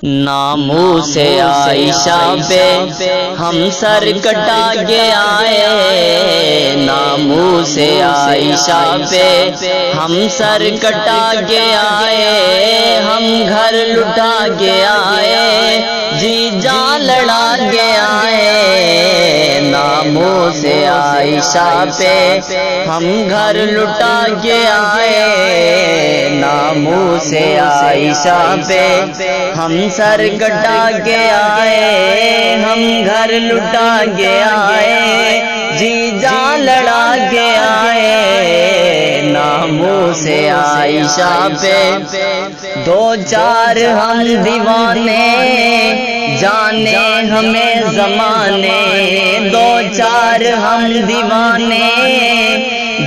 ناموس عائشہ پہ ہم سر کٹا کے آئے، ناموس عائشہ پہ ہم سر کٹا کے آئے، ہم گھر لٹا کے آئے، جی جان لڑا کے آئے، ناموس عائشہ پہ ہم گھر لٹا کے آئے، ناموس عائشہ پہ ہم سر کٹا کے آئے، ہم گھر لٹا کے آئے، جی جان لڑا کے آئے، ناموس عائشہ پہ دو چار ہم دیوانے، جانے ہمیں زمانے، دو چار ہم دیوانے،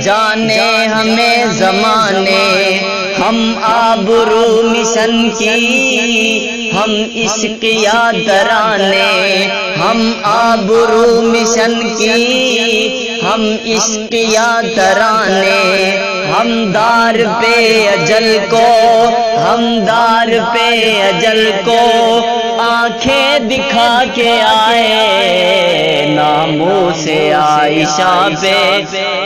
جانے ہمیں زمانے، ہم آبرو مشن کی، ہم عشق یا ترانے، ہم آبرو مشن کی، ہم عشق یا ترانے، ہم دار پہ اجل کو، ہم دار پہ اجل کو آنکھیں دکھا کے آئے، ناموس عائشہ پہ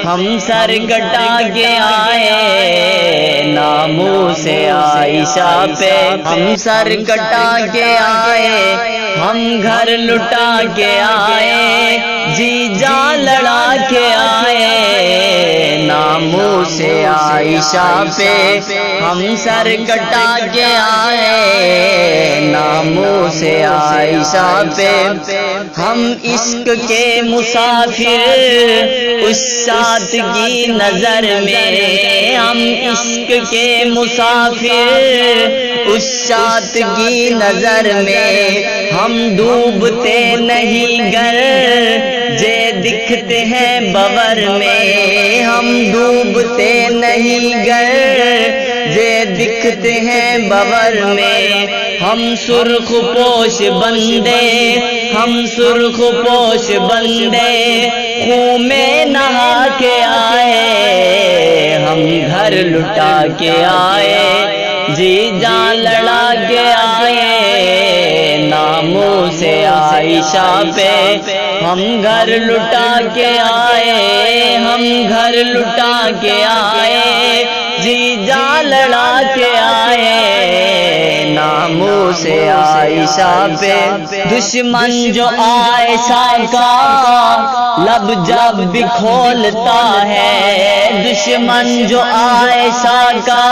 ہم سر کٹا کے آئے، ناموس عائشہ پہ ہم سر کٹا کے آئے، ہم گھر لٹا کے آئے، جی جان لڑا کے آئے، ناموس عائشہ پہ ہم سر کٹا کے آئے، ناموس عائشہ پہ ہم عشق کے مسافر اس ساتھ کی نظر میں، ہم عشق کے مسافر اس ساتھ کی نظر میں، ہم ڈوبتے نہیں گر جے دکھتے ہیں بور میں، ہم ڈوبتے نہیں گر جے دکھتے ہیں بور میں، ہم سرخ پوش بندے، ہم سرخ پوش بندے خون میں نہا کے آئے، ہم گھر لٹا کے آئے، جی جان لڑا کے آئے، ناموس عائشہ پہ ہم گھر لٹا کے آئے، ہم گھر لٹا کے آئے، جی جان لڑا کے آئے، ناموس عائشہ پہ دشمن جو عائشہ کا لب جب بھی کھولتا ہے، دشمن جو عائشہ کا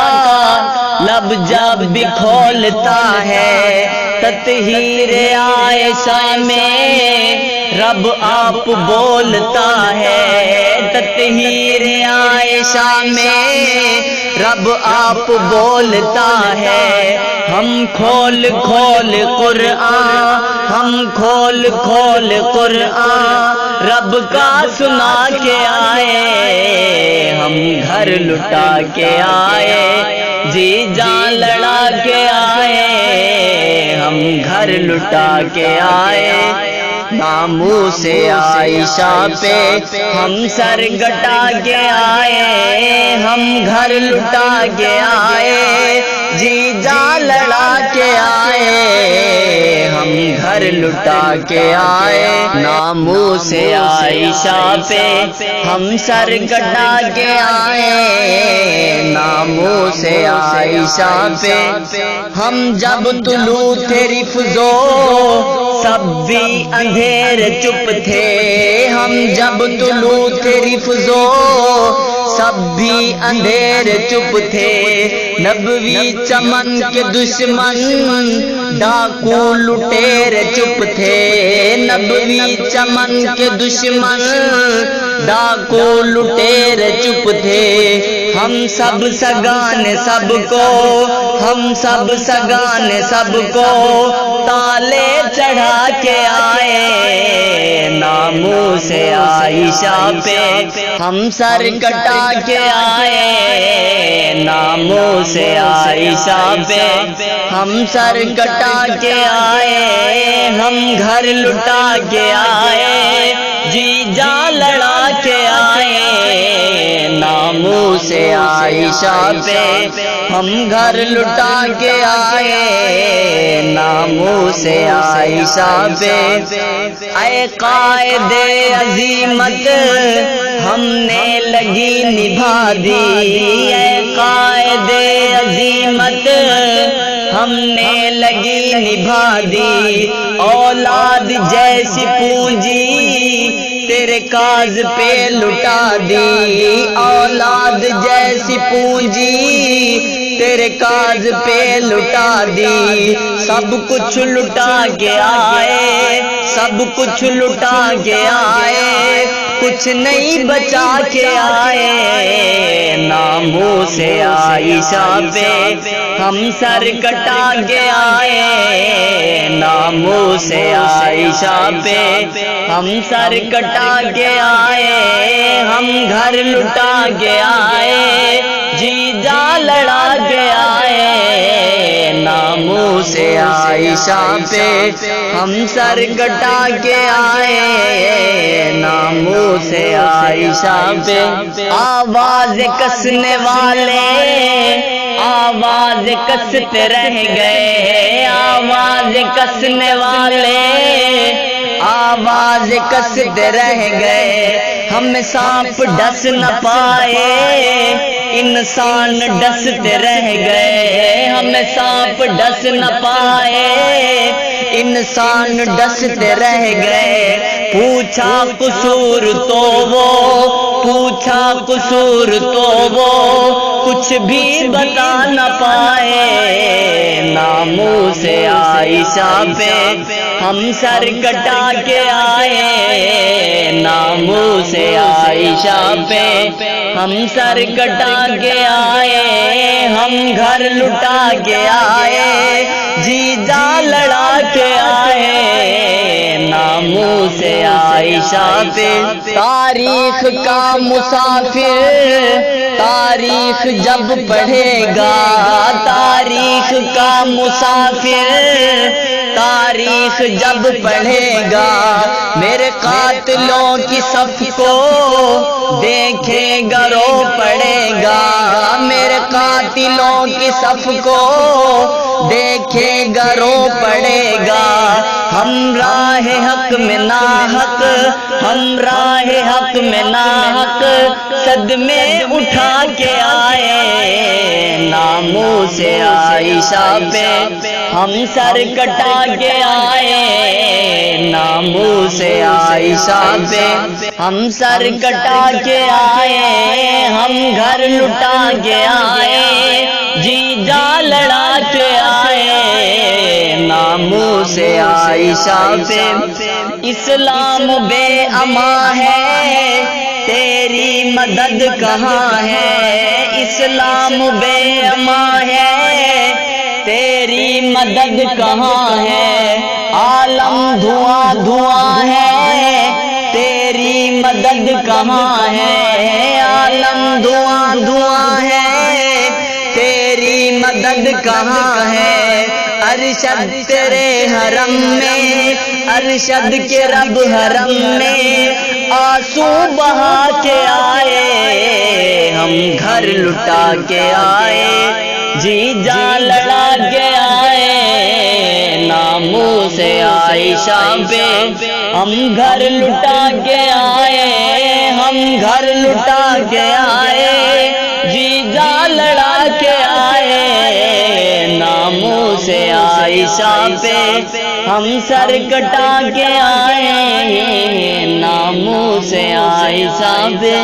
لب جب بھی کھولتا ہے، تطہیر عائشہ میں رب آپ بولتا ہے، تطہیر عائشہ میں رب آپ بولتا ہے، ہم کھول کھول قرآن، ہم کھول کھول قرآن رب کا سنا کے آئے، ہم گھر لٹا کے آئے، جی جان لڑا کے آئے، ہم گھر لٹا کے آئے، ناموس عائشہ پہ ہم سر کٹا کے آئے، ہم گھر لٹا کے آئے، جی جان لڑا کے آئے، ہم گھر لٹا کے آئے، ناموس عائشہ پہ ہم سر کٹا کے آئے، ناموس عائشہ پہ ہم جب طلوع تھے رفضو سب بھی اندھیر چپ تھے، ہم جب طلوع تھے رفضو سب بھی اندھیر چپ تھے، نبوی چمن کے دشمن ڈاکو لٹیر چپ تھے، نبوی چمن کے دشمن ڈاکو لٹیر چپ تھے، ہم سب سگان سب کو، ہم سب سگان سب کو تالے چڑھا کے آئے، ناموس عائشہ پہ ہم سر کٹا کے آئے، ناموس عائشہ پہ ہم سر کٹا کے آئے، ہم گھر لٹا کے آئے، جی جان لڑا کے آئے، ناموس عائشہ پہ ہم گھر لٹا کے آئے، ناموس ناموس عائشہ پہ اے قائد عظیمت ہم نے لگی نبھا دی، اے قائد عظیمت ہم نے لگی نبھا دی، اولاد جیسی پونجی تیرے کاز پہ لٹا دی، اولاد جیسی پونجی تیرے کاز پہ لٹا دی، سب کچھ لٹا کے آئے، سب کچھ لٹا کے آئے، کچھ نہیں بچا کے آئے، ناموس عائشہ پہ ہم سر کٹا کے آئے، ناموس عائشہ پہ ہم سر کٹا کے آئے، ہم گھر لٹا کے آئے، جی جا لڑا کے آئے، ناموس عائشہ پہ ہم سر کٹا کے آئے، ناموس عائشہ پہ آواز کسنے والے آواز کستے رہ گئے، آواز کسنے والے آواز کستے رہ گئے، ہم سانپ ڈس نہ پائے انسان ڈستے رہ گئے، ہم سانپ ڈس نہ پائے انسان ڈستے رہ گئے، پوچھا قصور تو وہ پوچھا قصور تو وہ کچھ بھی بتا نہ پائے، ناموس عائشہ پہ ہم سر کٹا کے آئے، ناموس عائشہ پہ ہم سر کٹا کے آئے، ہم گھر لٹا کے آئے، جی جا لڑا کے آئے، ناموس عائشہ پہ تاریخ کا مسافر تاریخ جب پڑھے گا، تاریخ کا مسافر تاریخ جب پڑھے گا، میرے قاتلوں کی صف کو دیکھے گا رو پڑے گا، میرے قاتلوں کی صف کو دیکھے گا رو پڑے گا، ہم راہ حق میں ناحق ہم راہ حق میں ناحق صدمے اٹھا کے آئے، ناموس عائشہ پہ ہم سر کٹا کے آئے، ناموس عائشہ پہ ہم سر کٹا کے آئے، ہم گھر لٹا کے آئے، جی جا لڑا کے آئے، ناموس عائشہ پہ اسلام بے امان ہے تیری مدد کہاں ہے، اسلام بے امان ہے تیری مدد کہاں ہے، عالم دھواں دھواں ہے تیری مدد کہاں ہے، عالم دھواں دھواں ہے تیری مدد کہاں ہے، ارشد تیرے حرم میں ارشد کے رب حرم میں آنسو بہا کے آئے، ہم گھر لٹا کے آئے، جی جا لڑا کے آئے، ناموس عائشہ پہ ہم گھر لٹا کے آئے، ہم گھر لٹا کے آئے، جی جا لڑا کے آئے، ناموس عائشہ پہ ہم سر کٹا کے آئے، ناموس عائشہ پہ